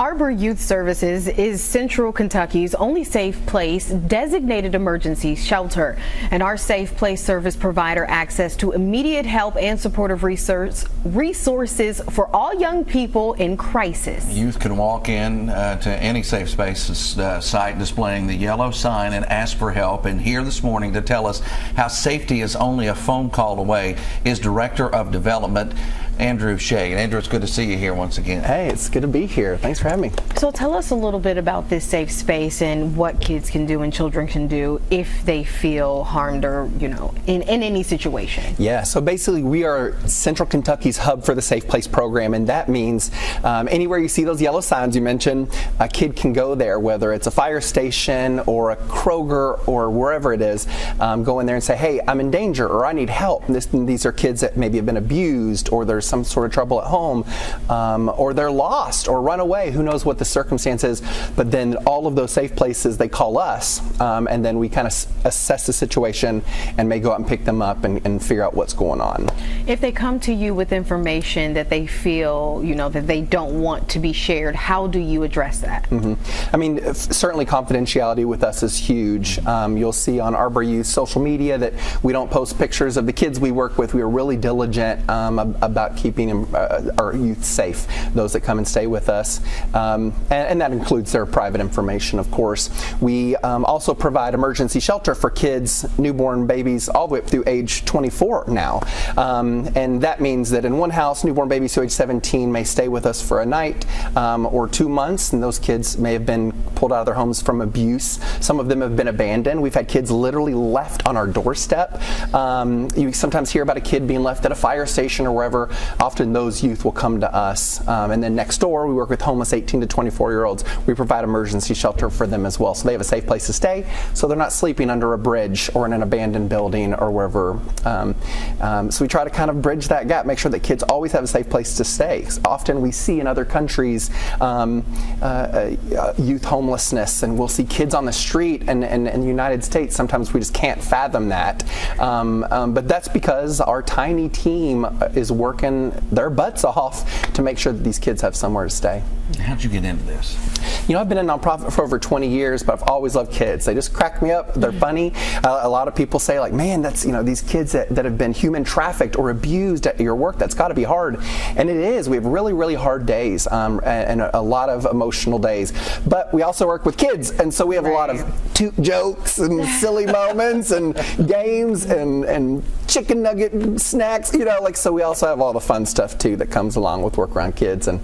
Arbor Youth Services is Central Kentucky's only safe place designated emergency shelter, and our safe place service provider access to immediate help and supportive resources for all young people in crisis. Youth can walk in to any safe spaces site displaying the yellow sign and ask for help. And here this morning to tell us how safety is only a phone call away is Director of Development Andrew Shayde. Andrew, it's good to see you here once again. Hey, it's good to be here. Thanks for having me. So tell us a little bit about this safe space and what kids can do and children can do if they feel harmed or, in any situation. Yeah, so basically we are Central Kentucky's hub for the Safe Place program, and that means anywhere you see those yellow signs you mentioned, a kid can go there, whether it's a fire station or a Kroger or wherever it is, go in there and say, hey, I'm in danger or I need help. These are kids that maybe have been abused or there's some sort of trouble at home, or they're lost or run away. Who knows what the circumstance is, but then all of those safe places, they call us, and then we kind of assess the situation and may go out and pick them up and figure out what's going on. If they come to you with information that they feel, that they don't want to be shared, how do you address that? I mean, certainly confidentiality with us is huge. You'll see on Arbor Youth social media that we don't post pictures of the kids we work with. We are really diligent about keeping our youth safe, those that come and stay with us, and that includes their private information, of course. We also provide emergency shelter for kids, newborn babies, all the way up through age 24 now, and that means that in one house, newborn babies to age 17 may stay with us for a night or 2 months, and those kids may have been pulled out of their homes from abuse. Some of them have been abandoned. We've had kids literally left on our doorstep. You sometimes hear about a kid being left at a fire station or wherever. Often those youth will come to us, and then next door we work with homeless 18 to 24-year-olds. We provide emergency shelter for them as well, so they have a safe place to stay, so they're not sleeping under a bridge or in an abandoned building or wherever. So we try to kind of bridge that gap, make sure that kids always have a safe place to stay. Often we see in other countries youth homelessness, and we'll see kids on the street, and in the United States sometimes we just can't fathom that, but that's because our tiny team is working their butts off to make sure that these kids have somewhere to stay. How'd you get into this? I've been in nonprofit for over 20 years, but I've always loved kids. They just crack me up. They're funny. A lot of people say, like, man, that's, these kids that have been human trafficked or abused at your work, that's got to be hard. And it is. We have really, really hard days and a lot of emotional days. But we also work with kids, and so we have a lot of toot jokes and silly moments and games and chicken nugget snacks, so we also have all the fun stuff too that comes along with work around kids. And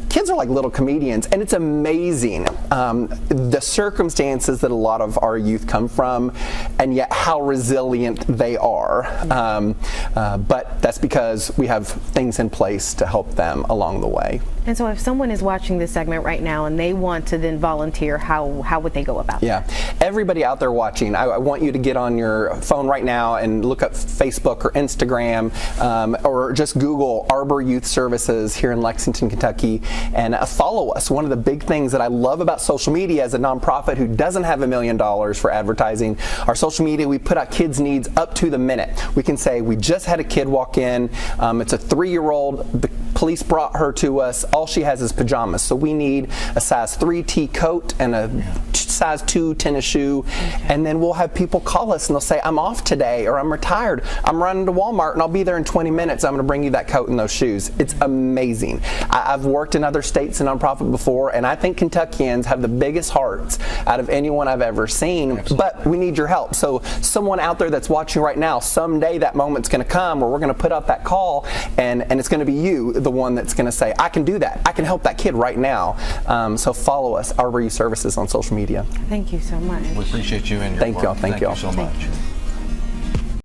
kids are like little comedians, and it's amazing the circumstances that a lot of our youth come from, and yet how resilient they are. But that's because we have things in place to help them along the way. And so if someone is watching this segment right now and they want to then volunteer, how would they go about that? Yeah, everybody out there watching, I want you to get on your phone right now and look up Facebook or Instagram, or just Google Arbor Youth Services here in Lexington, Kentucky, and follow us. One of the big things that I love about social media as a nonprofit who doesn't have $1 million for advertising, our social media, we put out kids' needs up to the minute. We can say, we just had a kid walk in, it's a 3-year-old, the police brought her to us, all she has is pajamas, so we need a size 3T coat and a size 2 tennis shoe, and then we'll have people call us and they'll say, I'm off today, or I'm retired, I'm running to Walmart and I'll be there in 20 minutes, I'm going to bring you that coat and those shoes. It's amazing. I've worked in other states in nonprofit before, and I think Kentuckians have the biggest hearts out of anyone I've ever seen. Absolutely. But we need your help. So someone out there that's watching right now, someday that moment's going to come where we're going to put out that call, and it's going to be you, the one that's going to say, I can do that. I can help that kid right now. So follow us, Arbor Youth Services, on social media. Thank you so much. We appreciate you and your Thank work. y'all. Thank y'all so much.